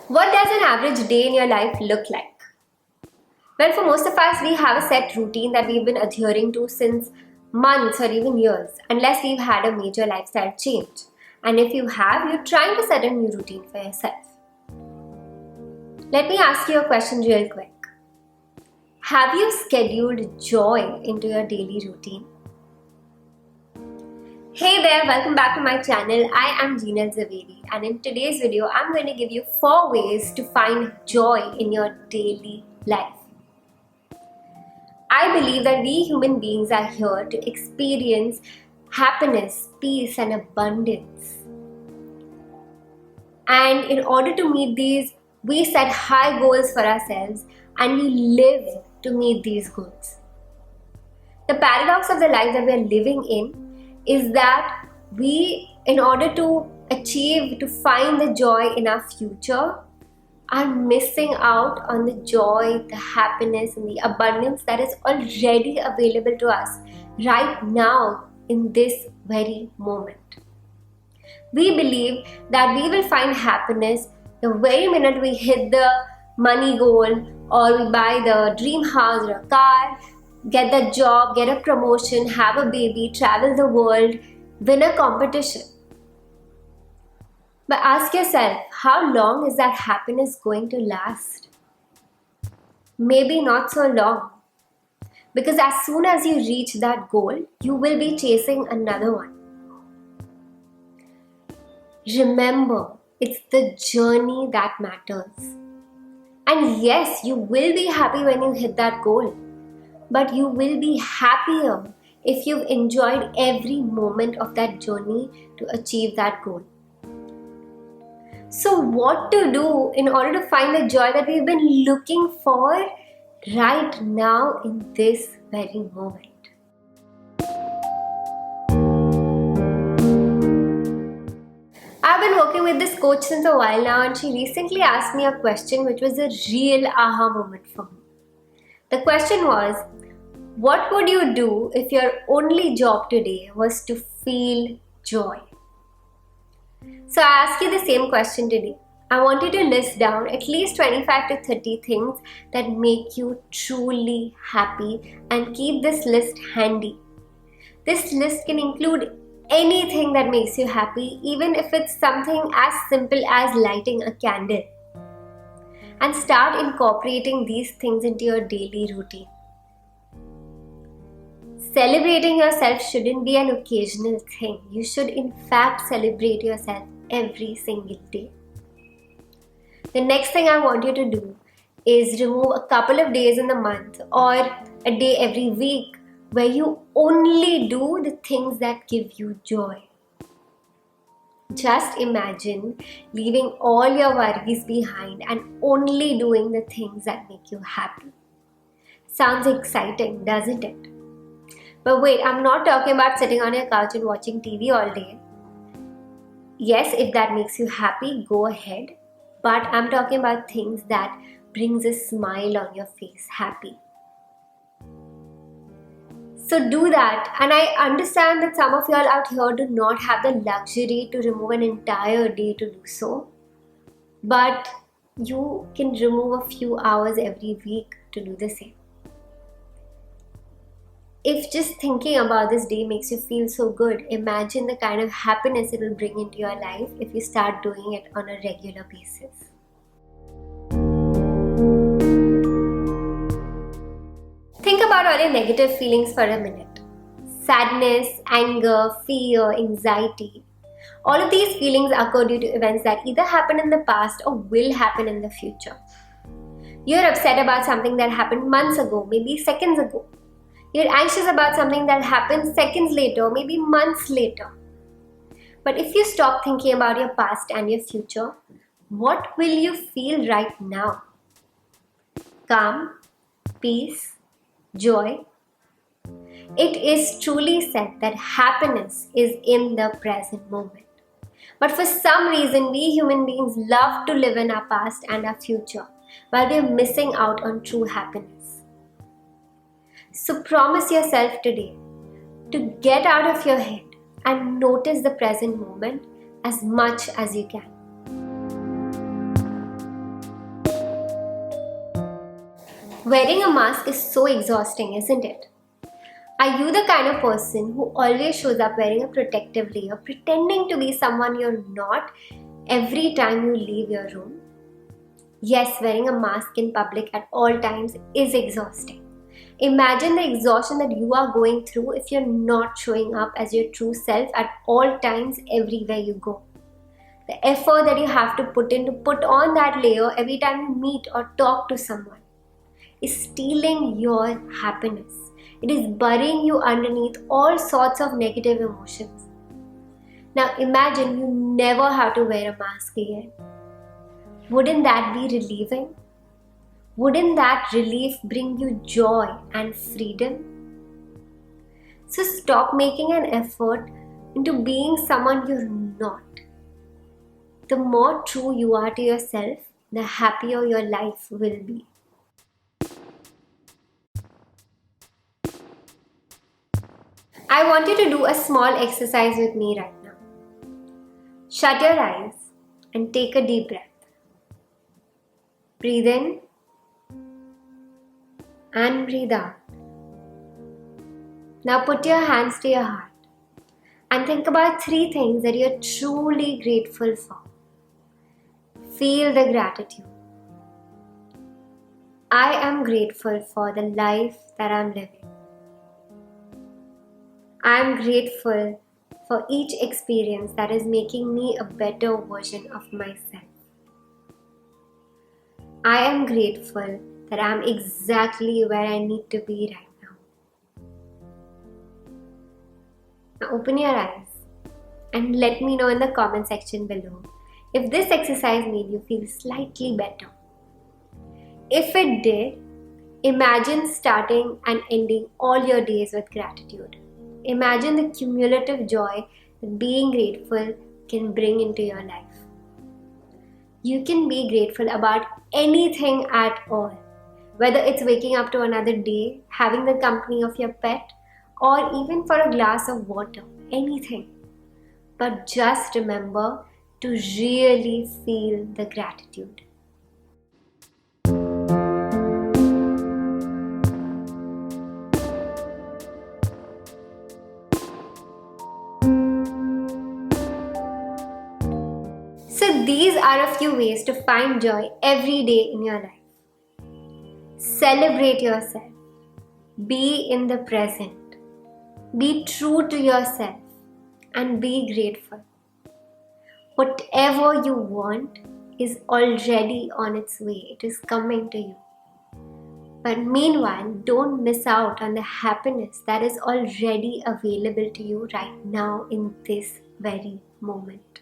What does an average day in your life look like? Well, for most of us, we have a set routine that we've been adhering to since months or even years, unless we've had a major lifestyle change. And if you have, you're trying to set a new routine for yourself. Let me ask you a question real quick. Have you scheduled joy into your daily routine? Hey there, welcome back to my channel. I am Jinal Zaveri, and in today's video, I'm going to give you 4 ways to find joy in your daily life. I believe that we human beings are here to experience happiness, peace, and abundance. And in order to meet these, we set high goals for ourselves and we live to meet these goals. The paradox of the life that we are living in is that we, in order to find the joy in our future, are missing out on the joy, the happiness, and the abundance that is already available to us right now in this very moment. We believe that we will find happiness the very minute we hit the money goal, or we buy the dream house or a car, get the job, get a promotion, have a baby, travel the world, win a competition. But ask yourself, how long is that happiness going to last? Maybe not so long. Because as soon as you reach that goal, you will be chasing another one. Remember, it's the journey that matters. And yes, you will be happy when you hit that goal. But you will be happier if you've enjoyed every moment of that journey to achieve that goal. So what to do in order to find the joy that we've been looking for right now in this very moment? I've been working with this coach since a while now, and she recently asked me a question which was a real aha moment for me. The question was, what would you do if your only job today was to feel joy? So I ask you the same question today. I want you to list down at least 25 to 30 things that make you truly happy and keep this list handy. This list can include anything that makes you happy, even if it's something as simple as lighting a candle. And start incorporating these things into your daily routine. Celebrating yourself shouldn't be an occasional thing. You should in fact celebrate yourself every single day. The next thing I want you to do is remove a couple of days in the month or a day every week where you only do the things that give you joy. Just imagine leaving all your worries behind and only doing the things that make you happy. Sounds exciting, doesn't it? But wait, I'm not talking about sitting on your couch and watching TV all day. Yes, if that makes you happy, go ahead. But I'm talking about things that brings a smile on your face, happy. So do that. And I understand that some of y'all out here do not have the luxury to remove an entire day to do so. But you can remove a few hours every week to do the same. If just thinking about this day makes you feel so good, imagine the kind of happiness it will bring into your life if you start doing it on a regular basis. Think about all your negative feelings for a minute. Sadness, anger, fear, anxiety. All of these feelings occur due to events that either happened in the past or will happen in the future. You're upset about something that happened months ago, maybe seconds ago. You're anxious about something that happened seconds later, maybe months later. But if you stop thinking about your past and your future, what will you feel right now? Calm, peace, joy. It is truly said that happiness is in the present moment. But for some reason, we human beings love to live in our past and our future while we are missing out on true happiness. So promise yourself today to get out of your head and notice the present moment as much as you can. Wearing a mask is so exhausting, isn't it? Are you the kind of person who always shows up wearing a protective layer, pretending to be someone you're not every time you leave your room? Yes, wearing a mask in public at all times is exhausting. Imagine the exhaustion that you are going through if you're not showing up as your true self at all times everywhere you go. The effort that you have to put in to put on that layer every time you meet or talk to someone is stealing your happiness. It is burying you underneath all sorts of negative emotions. Now imagine you never have to wear a mask again. Wouldn't that be relieving? Wouldn't that relief bring you joy and freedom? So stop making an effort into being someone you're not. The more true you are to yourself, the happier your life will be. I want you to do a small exercise with me right now. Shut your eyes and take a deep breath. Breathe in and breathe out. Now put your hands to your heart and think about 3 things that you're truly grateful for. Feel the gratitude. I am grateful for the life that I'm living. I am grateful for each experience that is making me a better version of myself. I am grateful that I am exactly where I need to be right now. Now open your eyes and let me know in the comment section below if this exercise made you feel slightly better. If it did, imagine starting and ending all your days with gratitude. Imagine the cumulative joy that being grateful can bring into your life. You can be grateful about anything at all, whether it's waking up to another day, having the company of your pet, or even for a glass of water, anything. But just remember to really feel the gratitude. So these are a few ways to find joy every day in your life. Celebrate yourself. Be in the present. Be true to yourself and be grateful. Whatever you want is already on its way. It is coming to you. But meanwhile, don't miss out on the happiness that is already available to you right now in this very moment.